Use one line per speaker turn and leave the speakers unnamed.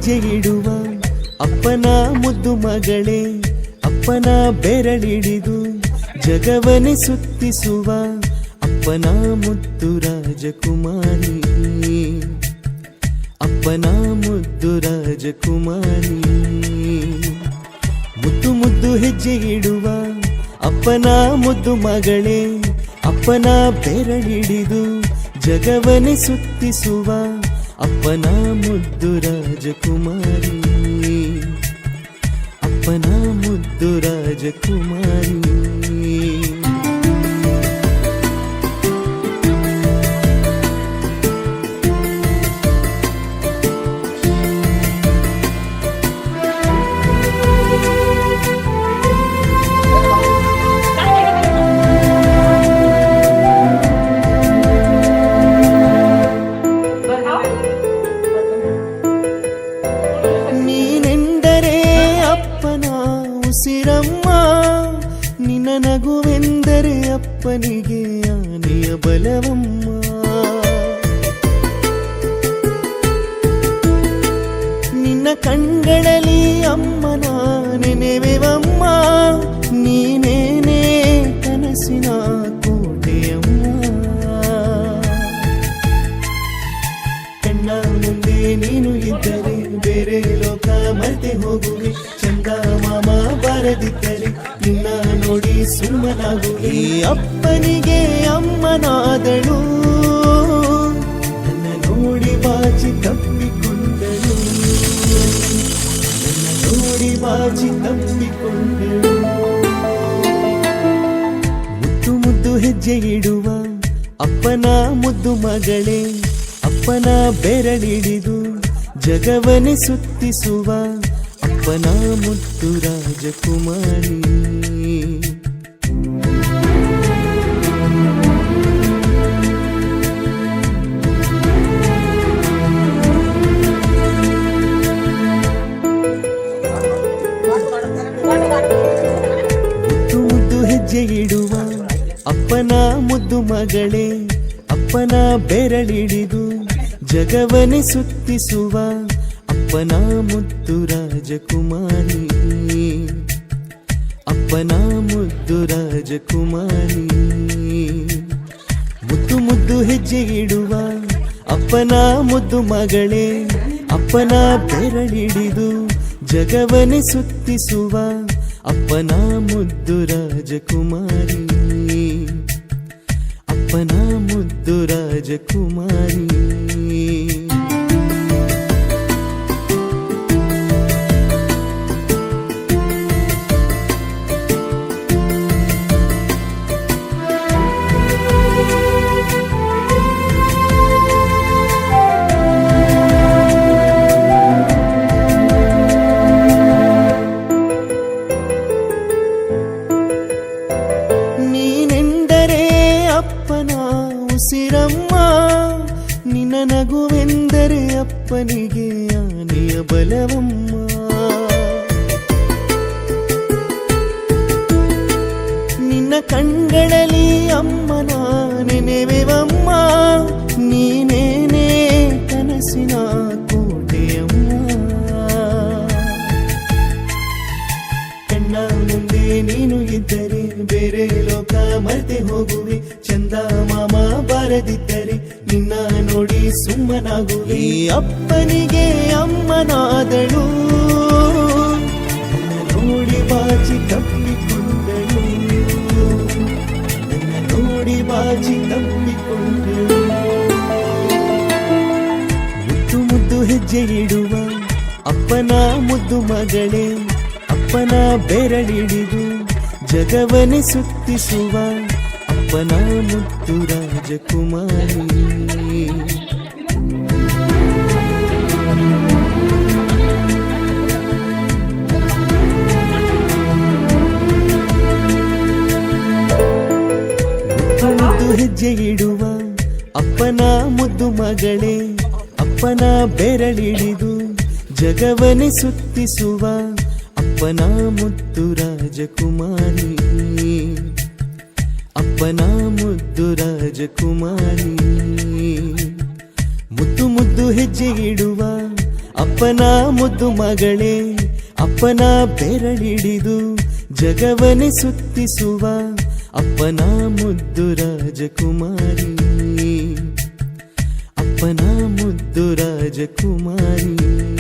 ಹೆಜ್ಜೆ ಇಡುವ ಅಪ್ಪನ ಮುದ್ದು ಮಗಳೇ, ಅಪ್ಪನ ಬೆರಳಿಡಿದು ಜಗವನೆ ಸುತ್ತಿಸುವ ಅಪ್ಪನ ಮುದ್ದು ರಾಜಕುಮಾರಿ, ಅಪ್ಪನ ಮುದ್ದು ರಾಜಕುಮಾರಿ. ಮುದ್ದು ಮುದ್ದು ಹೆಜ್ಜೆ ಇಡುವ ಅಪ್ಪನ ಮುದ್ದು ಮಗಳೇ, ಅಪ್ಪನ ಬೆರಳಿಡಿದು ಜಗವನೆ ಸುತ್ತಿಸುವ ಅಪ್ಪನ ಮುದ್ದು ರಾಜಕುಮಾರಿ, ಅಪ್ಪನ ಮುದ್ದು ರಾಜಕುಮಾರಿ. ನೀನೆಂದರೆ ಅಪ್ಪನ ಉಸಿರಮ್ಮ, ನಿನ್ನ ನಗುವೆಂದರೆ ಅಪ್ಪನಿಗೆ ಆನೆಯ ಬಲವಮ್ಮ. ನಿನ್ನ ಕಣ್ಗಳಲ್ಲಿ ಅಮ್ಮನ ನೆನೆವೆವಮ್ಮ, ನೀನೇನೇ ಕನಸಿನ ಕೋಟೆಯಮ್ಮ. ಕಣ್ಣ ಮುಂದೆ ನೀನು ಇದ್ದರೆ ಬೇರೆ ಲೋಕ ಮರೆತೆ ಹೋಗುವೆ, ಚಂದ ಮಾಮ ಬರದಿದ್ದರೆ ನಿನ್ನ ನೋಡಿ ಸುಮ್ಮನಾಗುವೆ. ಅಪ್ಪನಿಗೆ ಅಮ್ಮನಾದಳು, ನನ್ನ ನೋಡಿ ಬಾಚಿ ತಪ್ಪಿಕೊಂಡಳು, ನನ್ನ ನೋಡಿ ಬಾಚಿ ತಪ್ಪಿಕೊಂಡಳು. ಮುದ್ದು ಮುದ್ದು ಹೆಜ್ಜೆ ಇಡುವ ಅಪ್ಪನ ಮುದ್ದು ಮಗಳೇ, ಅಪ್ಪನ ಬೆರಳಿಡಿದು ಜಗವನೆ ಸುತ್ತಿಸುವ ಅಪ್ಪನ ಮುದ್ದು ರಾಜಕುಮಾರಿ. ಮುದ್ದು ಮುದ್ದು ಹೆಜ್ಜೆ ಇಡುವ ಅಪ್ಪನ ಮುದ್ದು ಮಗಳೇ, ಅಪ್ಪನ ಬೆರಳಿಡಿದು ಜಗವನೆ ಸುತ್ತಿಸುವ ಅಪ್ಪನ ಮುದ್ದು ರಾಜಕುಮಾರಿ, ಅಪ್ಪನ ಮುದ್ದು ರಾಜಕುಮಾರಿ. ಮುದ್ದು ಮುದ್ದು ಹೆಜ್ಜೆ ಇಡುವ ಅಪ್ಪನ ಮುದ್ದು ಮಗಳೇ, ಅಪ್ಪನ ಬೆರಳಿಡಿದು ಜಗವನೆ ಸುತ್ತಿಸುವ ಅಪ್ಪನ ಮುದ್ದು ರಾಜಕುಮಾರಿ, ಅಪ್ಪನ ಮುದ್ದು ರಾಜಕುಮಾರಿ. ನೀನೆಂದರೆ ಅಪ್ಪನ ಉಸಿರಮ್ಮ, ನಿನ್ನ ನಗುವೆಂದರೆ ಅಪ್ಪನಿಗೆ ಆನೆಯ ಬಲವಮ್ಮ. ನಿನ್ನ ಕಣ್ಗಳಲ್ಲಿ ಅಮ್ಮನ ನೆನೆವೆವಮ್ಮ, ನೀನೇನೇ ಕನಸಿನ ಕೋಟೆಯಮ್ಮ. ಕಣ್ಣ ಮುಂದೆ ನೀನು ಇದ್ದರೆ ಬೇರೆ ಲೋಕ ಮರೆತೆ ಹೋಗುವೆ, ಚಂದ ಮಾಮ ಬಾರದಿದ್ದರೆ ನಿನ್ನ ನೋಡಿ ಸುಮ್ಮನಾಗುವೆ. ಅಪ್ಪನಿಗೆ ಅಮ್ಮನಾದಳು, ನನ್ನ ನೋಡಿ ಬಾಚಿ ತಪ್ಪಿಕೊಂಡಳು, ನನ್ನ ನೋಡಿ ಬಾಚಿ ತಪ್ಪಿಕೊಂಡಳು. ಮುದ್ದು ಮುದ್ದು ಹೆಜ್ಜೆ ಇಡುವ ಅಪ್ಪನ ಮುದ್ದು ಮಗಳೇ, ಅಪ್ಪನ ಬೆರಳಿಡಿದು ಜಗವನೆ ಸುತ್ತಿಸುವ ಅಪ್ಪನ ಮುದ್ದು ರಾಜಕುಮಾರಿ. ಮುದ್ದು ಮುದ್ದು ಹೆಜ್ಜೆ ಇಡುವ ಅಪ್ಪನ ಮುದ್ದು ಮಗಳೇ, ಅಪ್ಪನ ಬೆರಳಿಡಿದು ಜಗವನೆ ಸುತ್ತಿಸುವ ಅಪ್ಪನ ಮುದ್ದು ರಾಜಕುಮಾರಿ, ಅಪ್ಪನ ಮುದ್ದು ರಾಜಕುಮಾರಿ. ಮುದ್ದು ಮುದ್ದು ಹೆಜ್ಜೆ ಇಡುವ ಅಪ್ಪನ ಮುದ್ದು ಮಗಳೇ ಅಪ್ಪನ ಬೆರಳಿಡಿದು ಜಗವನೆ ಸುತ್ತಿಸುವ ಅಪ್ಪನ ಮುದ್ದು ರಾಜಕುಮಾರಿ, ಅಪ್ಪನ ಮುದ್ದು ರಾಜಕುಮಾರಿ.